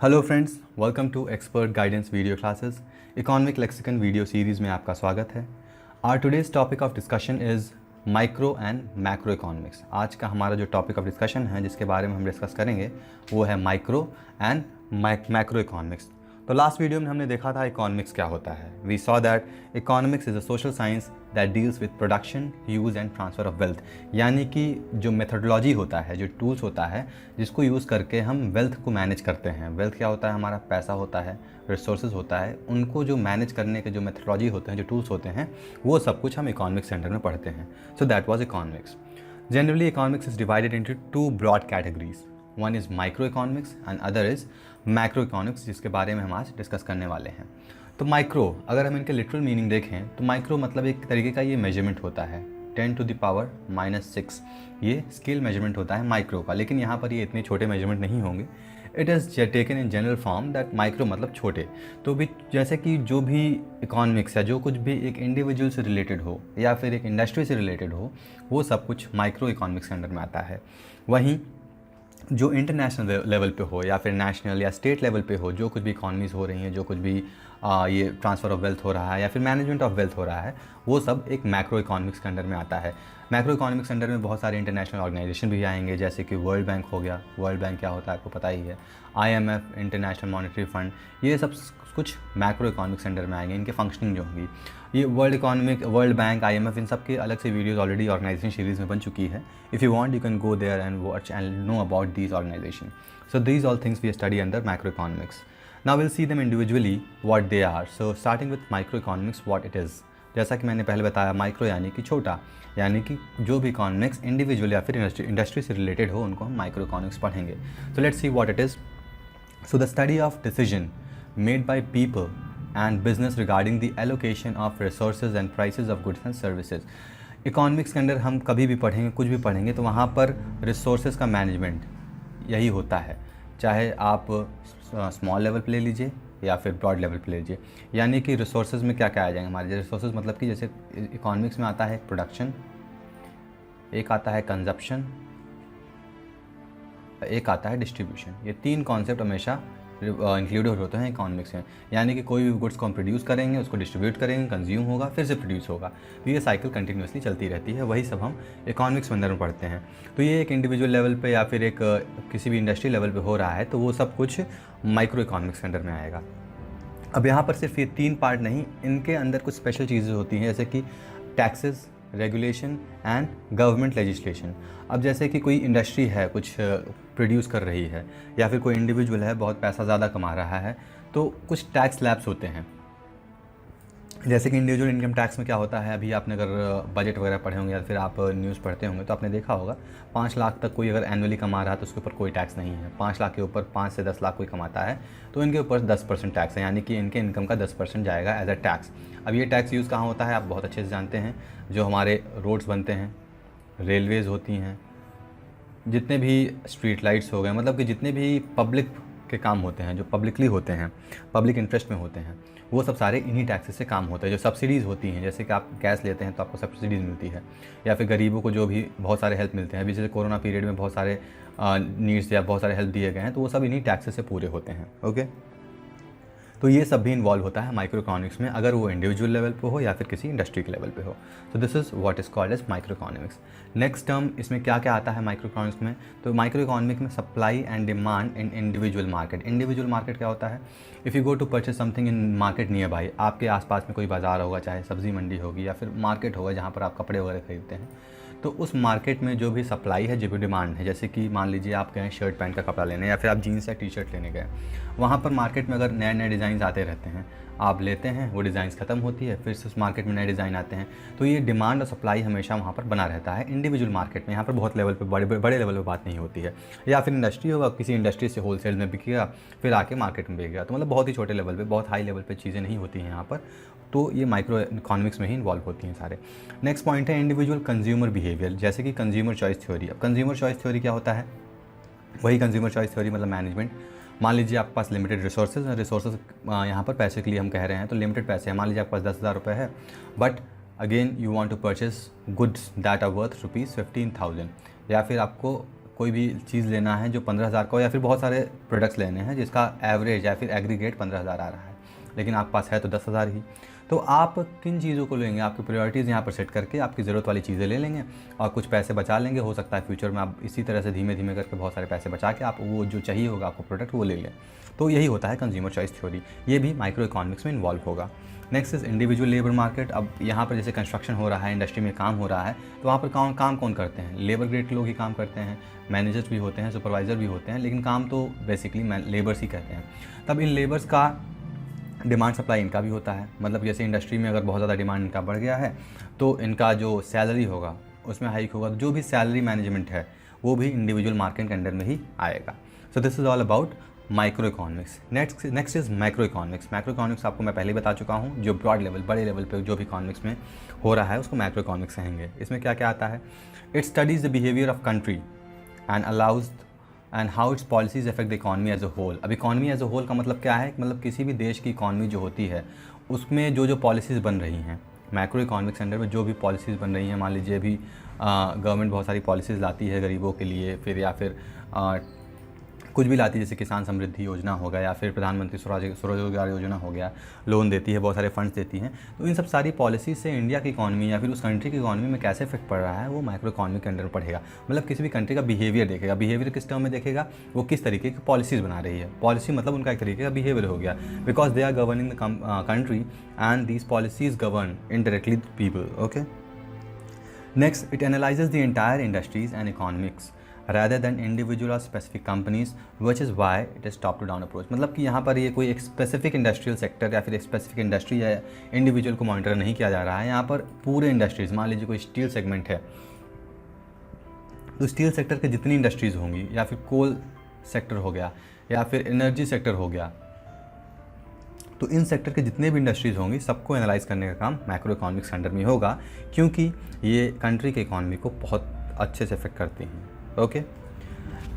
Hello friends, welcome to expert guidance video classes. Economic lexicon video series में आपका स्वागत है। Our today's topic of discussion is micro and macro economics. आज का हमारा जो टॉपिक ऑफ डिस्कशन है, जिसके बारे में हम डिस्कस करेंगे, वो है माइक्रो एंड मैक्रो इकोनॉमिक्स। तो लास्ट वीडियो में हमने देखा था इकोनॉमिक्स क्या होता है। We saw that economics is a social science that deals with production, use and transfer of wealth. यानी कि जो मेथडोलॉजी होता है, जो टूल्स होता है, जिसको यूज़ करके हम वेल्थ को मैनेज करते हैं। वेल्थ क्या होता है? हमारा पैसा होता है, रिसोर्सेज होता है। उनको जो मैनेज करने के जो मेथडोलॉजी होते हैं, जो टूल्स होते हैं, वो सब कुछ हम इकोनॉमिक्स सेंटर में पढ़ते हैं। So that was economics. Generally economics is divided into two broad categories. One is micro economics and other is macro economics, जिसके बारे में हम आज डिस्कस करने वाले हैं। तो माइक्रो, अगर हम इनके लिटरल मीनिंग देखें तो माइक्रो मतलब एक तरीके का ये मेजरमेंट होता है। 10⁻⁻⁶ ये स्केल मेजरमेंट होता है माइक्रो का। लेकिन यहाँ पर ये इतने छोटे मेजरमेंट नहीं होंगे। It is taken in general form that micro मतलब छोटे। तो भी जैसे कि जो भी इकोनॉमिक्स है, जो कुछ भी एक इंडिविजुअल से रिलेटेड हो या फिर एक इंडस्ट्री से रिलेटेड हो, वो सब कुछ माइक्रो इकोनॉमिक्स के अंडर में आता है। वहीं जो इंटरनेशनल लेवल पे हो या फिर नेशनल या स्टेट लेवल पे हो, जो कुछ भी इकॉनमीज़ हो रही हैं, जो कुछ भी ये ट्रांसफ़र ऑफ वेल्थ हो रहा है या फिर मैनेजमेंट ऑफ वेल्थ हो रहा है, वो सब एक मैक्रो इकोनॉमिक्स के अंडर में आता है। मैक्रो इकोनॉमिक्स के अंडर में बहुत सारे इंटरनेशनल ऑर्गेनाइजेशन भी आएंगे, जैसे कि वर्ल्ड बैंक हो गया। वर्ल्ड बैंक क्या होता है आपको पता ही है। IMF, इंटरनेशनल मॉनेटरी फंड, ये सब कुछ मैक्रो इकोनॉमिक्स अंडर में आएंगे। इनके फंक्शनिंग जो होंगी, ये वर्ल्ड बैंक, IMF, इन सब के अलग से वीडियोस ऑलरेडी ऑर्गेनाइजेशन सीरीज़ में बन चुकी है। If you want you can go there and watch and know about these organisation. So these all things we study under macro economics. Now will see them individually what they are. So starting with micro economics, what it is. जैसा कि मैंने पहले बताया, micro यानी कि छोटा, यानी कि जो भी इकोनॉमिक्स इंडिविजुअल या फिर इंडस्ट्री से रिलेटेड हो, उनको हम माइक्रो इकोनॉमिक्स पढ़ेंगे। So let's see what it is. So the study of decision made by people and business regarding the allocation of resources and prices of goods and services। Economics के अंदर हम कभी भी पढ़ेंगे, कुछ भी पढ़ेंगे, तो वहाँ पर रिसोर्सेज का मैनेजमेंट यही होता है। चाहे आप स्मॉल लेवल पे ले लीजिए या फिर ब्रॉड लेवल पे ले लीजिए। यानी कि रिसोर्सेज में क्या क्या आ जाएंगे हमारे रिसोर्सेज, मतलब कि जैसे इकोनॉमिक्स में आता है प्रोडक्शन, एक आता है कंजप्शन, एक आता है डिस्ट्रीब्यूशन। ये तीन कॉन्सेप्ट हमेशा इंक्लूडेड होते हैं इकोनॉमिक्स में। यानी कि कोई भी गुड्स को हम प्रोड्यूस करेंगे, उसको डिस्ट्रीब्यूट करेंगे, कंज्यूम होगा, फिर से प्रोड्यूस होगा। तो ये साइकिल कंटिन्यूसली चलती रहती है। वही सब हम इकोनॉमिक्स में अंदर में पढ़ते हैं। तो ये एक इंडिविजुअल लेवल पे या फिर एक किसी भी इंडस्ट्री लेवल पे हो रहा है, तो वो सब कुछ माइक्रो इकोनॉमिक्स के अंडर में आएगा। अब यहाँ पर सिर्फ ये तीन पार्ट नहीं, इनके अंदर कुछ स्पेशल चीज़ें होती हैं, जैसे कि taxes, regulation and government legislation. अब जैसे कि कोई इंडस्ट्री है, कुछ प्रोड्यूस कर रही है, या फिर कोई इंडिविजुअल है, बहुत पैसा ज़्यादा कमा रहा है, तो कुछ टैक्स स्लैब्स होते हैं। जैसे कि इंडिविजुअल इनकम टैक्स में क्या होता है, अभी आपने अगर बजट वगैरह पढ़े होंगे या फिर आप न्यूज़ पढ़ते होंगे, तो आपने देखा होगा 5 लाख तक कोई अगर एनुअली कमा रहा है तो उसके ऊपर कोई टैक्स नहीं है। 5 लाख के ऊपर 5 से 10 लाख कोई कमाता है तो इनके ऊपर 10% टैक्स है, यानी कि इनके इनकम का 10% जाएगा एज अ टैक्स। अब ये टैक्स यूज़ कहाँ होता है आप बहुत अच्छे से जानते हैं। जो हमारे रोड्स बनते हैं, रेलवेज़ होती हैं, जितने भी स्ट्रीट लाइट्स हो गए, मतलब कि जितने भी पब्लिक के काम होते हैं, जो पब्लिकली होते हैं, पब्लिक इंटरेस्ट में होते हैं, वो सब सारे इन्हीं टैक्सेस से काम होता है। जो सब्सिडीज़ होती हैं, जैसे कि आप गैस लेते हैं तो आपको सब्सिडीज़ मिलती है, या फिर गरीबों को जो भी बहुत सारे हेल्प मिलते हैं। अभी जैसे कोरोना पीरियड में बहुत सारे नीड्स या बहुत सारे हेल्प दिए गए हैं, तो वो सब इन्हीं टैक्सेस से पूरे होते हैं। ओके, तो ये सब भी इन्वॉल्व होता है माइक्रो इकोनॉमिक्स में, अगर वो इंडिविजुअल लेवल पे हो या फिर किसी इंडस्ट्री के लेवल पे हो। So this is what is called as micro economics. Next term इसमें क्या क्या आता है माइक्रो इकोनॉमिक्स में, तो माइक्रो इकोनॉमिक में supply and demand in individual market. Individual market क्या होता है? If you go to purchase something in market nearby, आपके आसपास में कोई बाज़ार होगा, चाहे सब्ज़ी मंडी होगी या फिर मार्केट होगा जहाँ पर आप कपड़े वगैरह खरीदते हैं, तो उस मार्केट में जो भी सप्लाई है, जो भी डिमांड है, जैसे कि मान लीजिए आप गए शर्ट पैंट का कपड़ा लेने या फिर आप जीन्स या टी शर्ट लेने गए, वहाँ पर मार्केट में अगर नए नए डिज़ाइन आते रहते हैं, आप लेते हैं, वो डिज़ाइंस ख़त्म होती है, फिर से उस मार्केट में नए डिज़ाइन आते हैं। तो ये डिमांड और सप्लाई हमेशा वहाँ पर बना रहता है इंडिविजुअल मार्केट में। यहाँ पर बहुत लेवल पे बड़े लेवल पे बात नहीं होती है। या फिर इंडस्ट्री होगा, किसी इंडस्ट्री से होलसेल में बिकेगा, फिर आके मार्केट में बिकेगा, तो मतलब बहुत ही छोटे लेवल पे, बहुत हाई लेवल पे चीज़ें नहीं होती हैं यहाँ पर। तो ये माइक्रो इकोनॉमिक्स में ही इन्वॉल्व होती हैं सारे। नेक्स्ट पॉइंट है इंडिविजुअल कंज्यूमर बिहेवियर, जैसे कि कंज्यूमर चॉइस थ्योरी। अब कंज्यूमर चॉइस थ्योरी क्या होता है? वही कंज्यूमर चॉइस थ्योरी मतलब मैनेजमेंट। मान लीजिए आपके पास लिमिटेड रिसोर्सेज यहाँ पर पैसे के लिए हम कह रहे हैं, तो लिमिटेड पैसे हैं। मान लीजिए आपके पास 10,000 रुपये है, but again you want to purchase goods that are worth ₹15,000, या फिर आपको कोई भी चीज़ लेना है जो 15,000 का हो, या फिर बहुत सारे प्रोडक्ट्स लेने हैं जिसका एवरेज या फिर एग्रीगेट 15,000 आ रहा है, लेकिन आपके पास है तो 10,000 ही, तो आप किन चीज़ों को लेंगे? आपकी प्रायोरिटीज़ यहाँ पर सेट करके आपकी ज़रूरत वाली चीज़ें ले लेंगे और कुछ पैसे बचा लेंगे। हो सकता है फ्यूचर में आप इसी तरह से धीमे धीमे करके बहुत सारे पैसे बचा के आप वो जो चाहिए होगा आपको प्रोडक्ट वो ले लें। तो यही होता है कंज्यूमर चॉइस थ्योरी, ये भी माइक्रो इकोनॉमिक्स में इन्वॉल्व होगा। Next is individual labour market. अब यहाँ पर जैसे कंस्ट्रक्शन हो रहा है, इंडस्ट्री में काम हो रहा है, तो वहाँ पर काम कौन करते हैं? लेबर ग्रेड के लोग ही काम करते हैं, मैनेजर्स भी होते हैं, सुपरवाइज़र भी होते हैं, लेकिन काम तो बेसिकली लेबर्स ही कहते हैं। तब इन लेबर्स का डिमांड सप्लाई इनका भी होता है, मतलब जैसे इंडस्ट्री में अगर बहुत ज़्यादा डिमांड इनका बढ़ गया है तो इनका जो सैलरी होगा उसमें हाइक होगा, जो भी सैलरी मैनेजमेंट है वो भी इंडिविजुअल मार्केट के अंडर में ही आएगा। सो this is all about micro economics. Next is macro economics. Macro economics आपको मैं पहले ही बता चुका हूँ, जो ब्रॉड लेवल, बड़े लेवल पे जो भी इकोनॉमिक्स में हो रहा है उसको मैक्रो इकोनॉमिक्स कहेंगे। इसमें क्या क्या आता है? It studies the behaviour of country and allows and how its policies affect the economy as a whole. अब इकॉनमी एज अ होल का मतलब क्या है? मतलब किसी भी देश की इकॉनमी जो होती है उसमें जो जो पॉलिसीज़ बन रही हैं, मैक्रो इकोनॉमिक्स अंडर में जो भी पॉलिसीज़ बन रही हैं, मान लीजिए अभी गवर्नमेंट बहुत सारी पॉलिसीज़ लाती है गरीबों के लिए, फिर या फिर कुछ भी लाती है, जैसे किसान समृद्धि योजना हो गया या फिर प्रधानमंत्री स्वरोजगार योजना हो गया, लोन देती है, बहुत सारे फंड्स देती हैं। तो इन सब सारी पॉलिसीज से इंडिया की इकॉनमी या फिर उस कंट्री की इकॉनमी में कैसे इफेक्ट पड़ रहा है वो माइक्रो इकॉनमी के अंडर में पड़ेगा। मतलब किसी भी कंट्री का बिहेवियर देखेगा। बिहेवियर किस टर्म में देखेगा? वो किस तरीके की पॉलिसीज़ बना रही है। पॉलिसी मतलब उनका एक तरीके का बिहेवियर हो गया, because they are governing the country and these policies govern indirectly the people. Okay, next, it analyses the entire industries and economics rather than individual or specific companies, which is why it is top to down approach। मतलब कि यहाँ पर ये कोई एक specific industrial sector या फिर एक स्पेसिफिक इंडस्ट्री या इंडिविजुअल को मॉनिटर नहीं किया जा रहा है। यहाँ पर पूरे इंडस्ट्रीज़, मान लीजिए कोई स्टील सेगमेंट है तो स्टील सेक्टर के जितनी इंडस्ट्रीज़ होंगी, या फिर कोल सेक्टर हो गया या फिर एनर्जी सेक्टर हो गया, तो इन सेक्टर के जितने भी इंडस्ट्रीज़ होंगी सबको एनालाइज करने का काम मैक्रो इकोनॉमिक्स के अंडर में होगा, क्योंकि ये कंट्री के इकॉनमी को बहुत अच्छे से इफेक्ट करती हैं। Okay,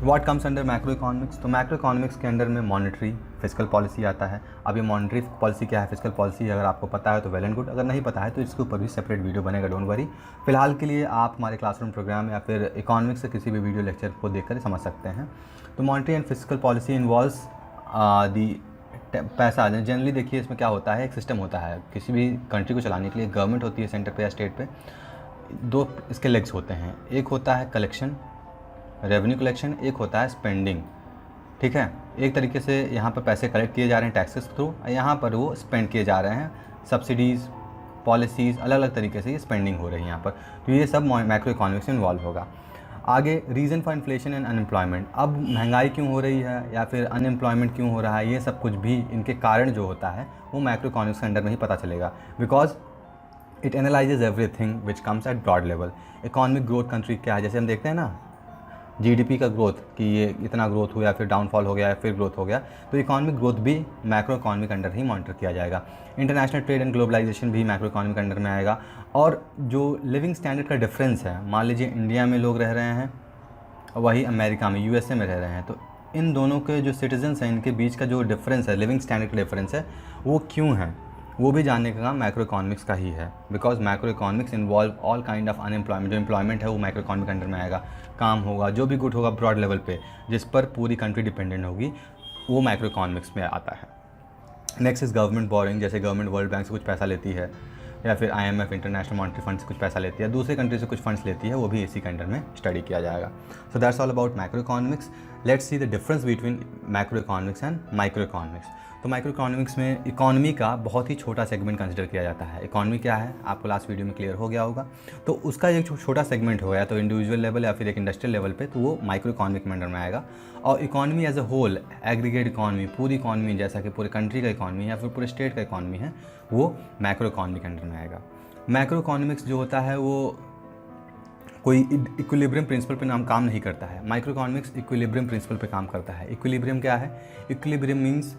what comes under macro economics? तो मैक्रो इकोनॉमिक्स के अंडर में मॉनेटरी फिजिकल पॉलिसी आता है। अब ये मॉनेटरी पॉलिसी क्या है, फिजिकल पॉलिसी, अगर आपको पता है तो वेल एंड गुड, अगर नहीं पता है तो इसके ऊपर भी सेपरेट वीडियो बनेगा, डोंट वरी। फिलहाल के लिए आप हमारे क्लासरूम प्रोग्राम या फिर इकोनॉमिक्स से किसी भी वीडियो लेक्चर को देखकर समझ सकते हैं। तो monetary and physical policy involves the पैसा। जनरली देखिए इसमें क्या होता है, एक सिस्टम होता है, किसी भी कंट्री को चलाने के लिए गवर्नमेंट होती है सेंटर पे या स्टेट पे, दो इसके लेग्स होते हैं। एक होता है कलेक्शन, रेवेन्यू कलेक्शन, एक होता है स्पेंडिंग। ठीक है, एक तरीके से यहाँ पर पैसे कलेक्ट किए जा रहे हैं टैक्सेस के थ्रू, यहाँ पर वो स्पेंड किए जा रहे हैं, सब्सिडीज़, पॉलिसीज़, अलग अलग तरीके से ये स्पेंडिंग हो रही है यहाँ पर। तो ये सब मैक्रो इकोनॉमिक्स में इन्वॉल्व होगा। आगे, reason for inflation and unemployment. अब महंगाई क्यों हो रही है या फिर अनएम्प्लॉयमेंट क्यों हो रहा है, ये सब कुछ भी इनके कारण जो होता है वो मैक्रो इकोनॉमिक्स के अंडर में ही पता चलेगा, because it analyses everything which comes at broad level. Economic growth country क्या है, जैसे हम देखते हैं ना जीडीपी का ग्रोथ, कि ये इतना ग्रोथ हुआ या फिर डाउनफॉल हो गया या फिर ग्रोथ हो गया, तो इकोनॉमिक ग्रोथ भी मैक्रो इकोनॉमिक अंडर ही मॉनिटर किया जाएगा। इंटरनेशनल ट्रेड एंड ग्लोबलाइजेशन भी मैक्रो इकोनॉमिक अंडर में आएगा। और जो लिविंग स्टैंडर्ड का डिफरेंस है, मान लीजिए इंडिया में लोग रह रहे हैं और वही अमेरिका में, यूएसए में रह रहे हैं, तो इन दोनों के जो सिटीजन्स हैं इनके बीच का जो डिफरेंस है, लिविंग स्टैंडर्ड का डिफरेंस है, वो क्यों है, वो भी जानने का काम मैक्रो इकोनॉमिक्स का ही है। Because macro economics involve all kind of unemployment. जो एम्प्लॉयमेंट है वो मैक्रो इकोनॉमिक अंडर में आएगा। काम होगा, जो भी गुड होगा ब्रॉड लेवल पे, जिस पर पूरी कंट्री डिपेंडेंट होगी, वो मैक्रो इकोनॉमिक्स में आता है। Next is government boring. जैसे गवर्नमेंट वर्ल्ड बैंक से कुछ पैसा लेती है या फिर IMF इंटरनेशनल मॉनेटरी फंड से कुछ पैसा लेती है, दूसरे कंट्री से कुछ फंड्स लेती है, वो भी इसी के अंडर में स्टडी किया जाएगा। So that's all about macro economics. Let's see the difference between macro economics and micro economics. तो माइक्रो इकोनॉमिक्स में इकॉनमी का बहुत ही छोटा सेगमेंट कंसिडर किया जाता है। इकॉनमी क्या है आपको लास्ट वीडियो में क्लियर हो गया होगा। तो उसका एक छोटा सेगमेंट हो गया, तो इंडिविजुअल लेवल या फिर एक इंडस्ट्रियल लेवल पे, तो वो माइक्रो इकोनॉमिक में अंडर में आएगा। और economy as a whole, aggregate economy, पूरी इकॉनमी, जैसा कि पूरे कंट्री का इकॉनमी या फिर पूरे स्टेट का इकॉनमी है, वो मैक्रो इकॉनमी के अंडर में आएगा। मैक्रो इकोनॉमिक्स जो होता है वो कोई इक्विलिब्रियम प्रिंसिपल पे नाम काम नहीं करता है। माइक्रो इकोनॉमिक्स इक्विलिब्रियम प्रिंसिपल पे काम करता है। इक्विलिब्रियम क्या है? Equilibrium means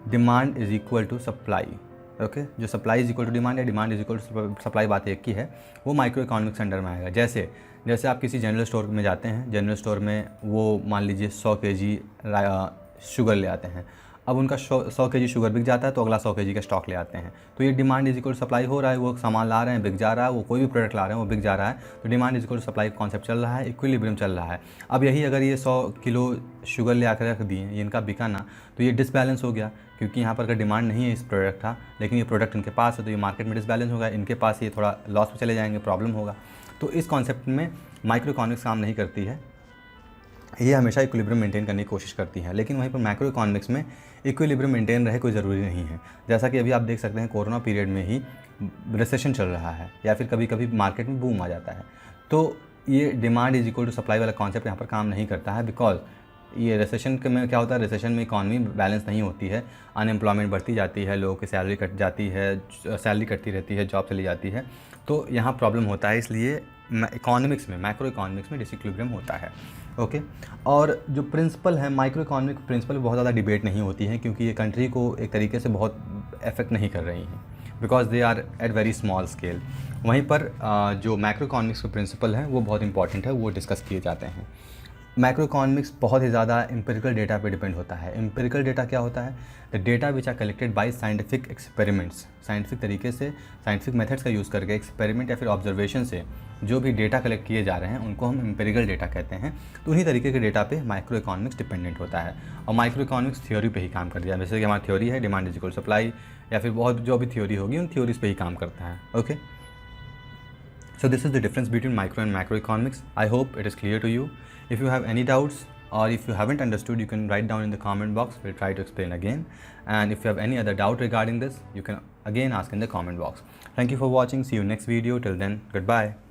demand is equal to supply. Okay, जो supply is equal to demand या demand is equal to supply, बात एक ही है, वो माइक्रो इकोनॉमिक्स अंडर में आएगा। जैसे आप किसी जनरल स्टोर में जाते हैं, जनरल स्टोर में वो मान लीजिए 100 kg शुगर ले आते हैं। अब उनका 100 kg शुगर बिक जाता है तो अगला 100 kg का स्टॉक ले आते हैं। तो ये demand is equal to supply हो रहा है, वो सामान ला रहे हैं, बिक जा रहा है, वो कोई भी प्रोडक्ट ला रहे हैं वो बिक जा रहा है, तो demand is equal to supply concept चल रहा है, इक्विलिब्रियम चल रहा है। अब यही अगर ये 100 किलो शुगर ले आकर रख दिए, ये इनका बिका ना, तो ये डिसबैलेंस हो गया, क्योंकि यहाँ पर अगर डिमांड नहीं है इस प्रोडक्ट का, लेकिन ये प्रोडक्ट इनके पास है, तो ये मार्केट में डिसबैलेंस होगा, इनके पास ये थोड़ा लॉस में चले जाएंगे, प्रॉब्लम होगा। तो इस कॉन्सेप्ट में माइक्रो इकोनॉमिक्स काम नहीं करती है, ये हमेशा इक्विलिब्रियम मेंटेन करने की कोशिश करती है। लेकिन वहीं पर मैक्रो इकोनॉमिक्स में इक्विलिब्रियम मेंटेन रहे कोई ज़रूरी नहीं है। जैसा कि अभी आप देख सकते हैं कोरोना पीरियड में ही रिसेशन चल रहा है, या फिर कभी कभी मार्केट में बूम आ जाता है, तो ये demand is equal to supply वाला कॉन्सेप्ट यहाँ पर काम नहीं करता है। बिकॉज ये रिसेशन में क्या होता है, रिसेशन में इकॉनमी बैलेंस नहीं होती है, अनएम्प्लॉयमेंट बढ़ती जाती है, लोगों की सैलरी कट जाती है, सैलरी कटती रहती है, जॉब चली जाती है, तो यहाँ प्रॉब्लम होता है। इसलिए इकोनॉमिक्स में, मैक्रो इकोनॉमिक्स में डिसइक्विलिब्रियम होता है। ओके, और जो प्रिंसिपल है माइक्रो इकोनॉमिक प्रिंसिपल, बहुत ज़्यादा डिबेट नहीं होती है, क्योंकि ये कंट्री को एक तरीके से बहुत अफेक्ट नहीं कर रही हैं, because they are at very small scale. वहीं पर जो मैक्रो इकोनॉमिक्स के प्रिंसिपल हैं वो बहुत इंपॉर्टेंट है, वो डिस्कस किए जाते हैं। मैक्रो इकोनॉमिक्स बहुत ही ज़्यादा एम्पिरिकल डेटा पे डिपेंड होता है। एम्पिरिकल डेटा क्या होता है, the data which are collected by scientific experiments, scientific तरीके से, साइंटिफिक मेथड्स का यूज़ करके, एक्सपेरिमेंट या फिर ऑब्जर्वेशन से जो भी डेटा कलेक्ट किए जा रहे हैं उनको हम एम्पिरिकल डेटा कहते हैं। तो उन्हीं तरीके के डेटा पे माइक्रो इकोनॉमिक्स डिपेंडेंट होता है, और माइक्रो इकोनॉमिक्स थ्योरी पे ही काम करती है। जैसे कि हमारी थ्योरी है डिमांड इज इक्वल सप्लाई, या फिर बहुत जो भी थ्योरी होगी उन थ्योरीज पे ही काम करता है। Okay, so this is the difference between micro and macroeconomics. I hope it is clear to you. If you have any doubts or if you haven't understood, you can write down in the comment box. We'll try to explain again. And if you have any other doubt regarding this, you can again ask in the comment box. Thank you for watching. See you next video. Till then, goodbye.